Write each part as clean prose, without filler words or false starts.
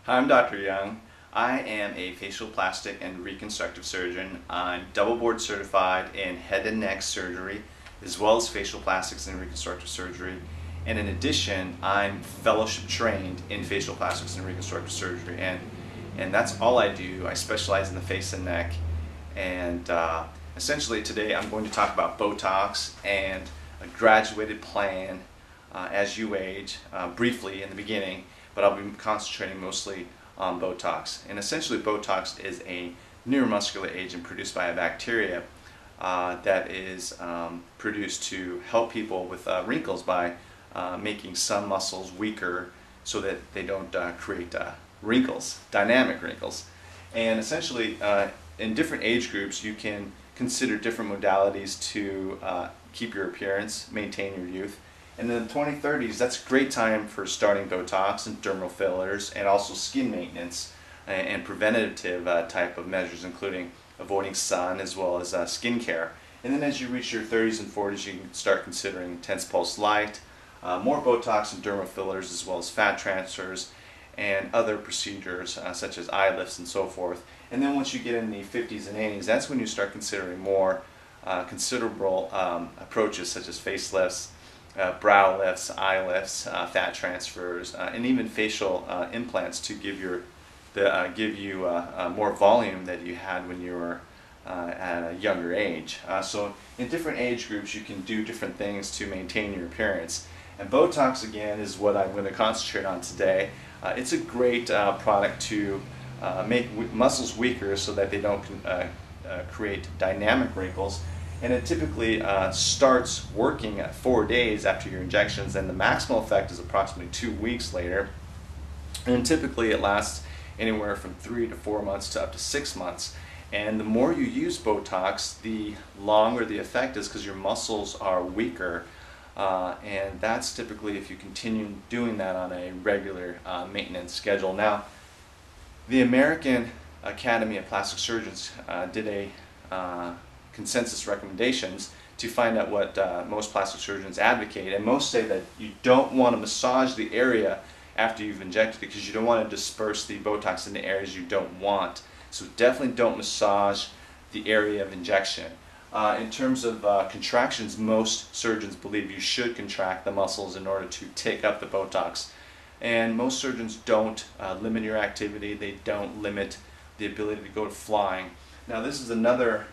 Hi, I'm Dr. Young. I am a facial plastic and reconstructive surgeon. I'm double board certified in head and neck surgery as well as facial plastics and reconstructive surgery. And in addition, I'm fellowship trained in facial plastics and reconstructive surgery. And that's all I do. I specialize in the face and neck. And essentially today I'm going to talk about Botox and a graduated plan as you age, briefly in the beginning, but I'll be concentrating mostly on Botox. And essentially Botox is a neuromuscular agent produced by a bacteria that is produced to help people with wrinkles by making some muscles weaker so that they don't create wrinkles, dynamic wrinkles. And essentially in different age groups you can consider different modalities to keep your appearance, maintain your youth. And in the 2030s, that's a great time for starting Botox and dermal fillers and also skin maintenance and preventative type of measures, including avoiding sun as well as skincare. And then as you reach your 30s and 40s, you can start considering intense pulse light, more Botox and dermal fillers, as well as fat transfers and other procedures such as eye lifts and so forth. And then once you get in the 50s and 80s, that's when you start considering more considerable approaches such as facelifts, brow lifts, eye lifts, fat transfers, and even facial implants to give you more volume that you had when you were at a younger age. So in different age groups you can do different things to maintain your appearance. And Botox, again, is what I'm going to concentrate on today. It's a great product to make muscles weaker so that they don't create dynamic wrinkles. And it typically starts working at 4 days after your injections, and the maximal effect is approximately 2 weeks later. And typically it lasts anywhere from 3 to 4 months to up to 6 months. And the more you use Botox, the longer the effect is because your muscles are weaker. And that's typically if you continue doing that on a regular maintenance schedule. Now, the American Academy of Plastic Surgeons did a consensus recommendations to find out what most plastic surgeons advocate, and most say that you don't want to massage the area after you've injected it because you don't want to disperse the Botox in the areas you don't want. So definitely don't massage the area of injection. In terms of contractions, most surgeons believe you should contract the muscles in order to take up the Botox. And most surgeons don't limit your activity. They don't limit the ability to go to flying. Now this is another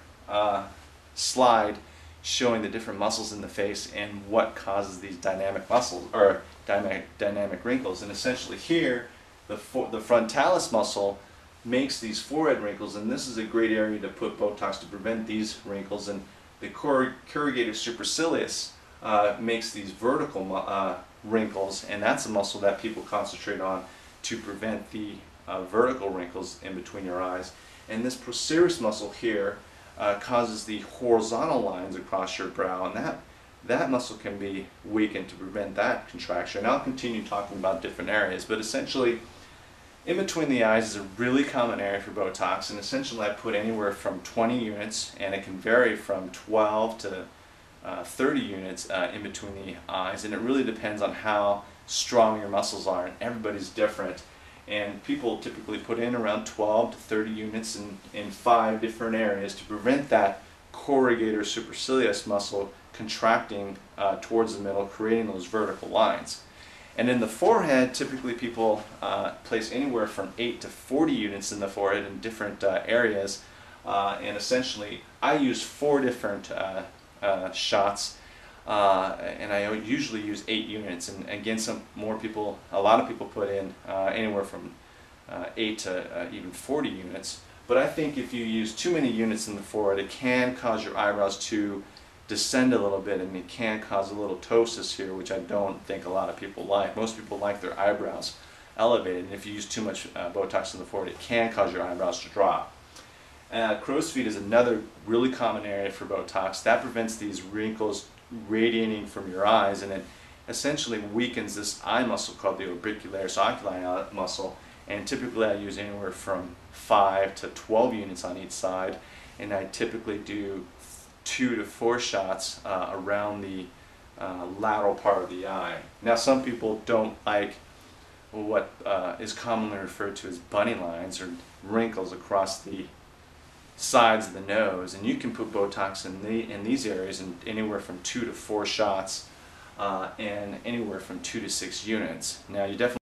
slide showing the different muscles in the face and what causes these dynamic muscles or dynamic wrinkles. And essentially here the frontalis muscle makes these forehead wrinkles, and this is a great area to put Botox to prevent these wrinkles. And the corrugator supercilious makes these vertical wrinkles, and that's a muscle that people concentrate on to prevent the vertical wrinkles in between your eyes. And this procerus muscle here causes the horizontal lines across your brow, and that muscle can be weakened to prevent that contraction. I'll continue talking about different areas, but essentially in between the eyes is a really common area for Botox, and essentially I put anywhere from 20 units, and it can vary from 12 to 30 units in between the eyes, and it really depends on how strong your muscles are, and everybody's different. And people typically put in around 12 to 30 units in 5 different areas to prevent that corrugator supercilious muscle contracting towards the middle, creating those vertical lines. And in the forehead, typically people place anywhere from 8 to 40 units in the forehead in different areas. And essentially, I use 4 different shots. And I usually use 8 units, and again, a lot of people put in anywhere from 8 to even 40 units. But I think if you use too many units in the forehead, it can cause your eyebrows to descend a little bit, and it can cause a little ptosis here, which I don't think a lot of people like. Most people like their eyebrows elevated, and if you use too much Botox in the forehead, it can cause your eyebrows to drop. Crow's feet is another really common area for Botox. That prevents these wrinkles radiating from your eyes, and it essentially weakens this eye muscle called the orbicularis oculi muscle. And typically I use anywhere from 5 to 12 units on each side, and I typically do 2 to 4 shots around the lateral part of the eye. Now some people don't like what is commonly referred to as bunny lines or wrinkles across the sides of the nose, and you can put Botox in these areas in anywhere from 2 to 4 shots and anywhere from 2 to 6 units. Now you definitely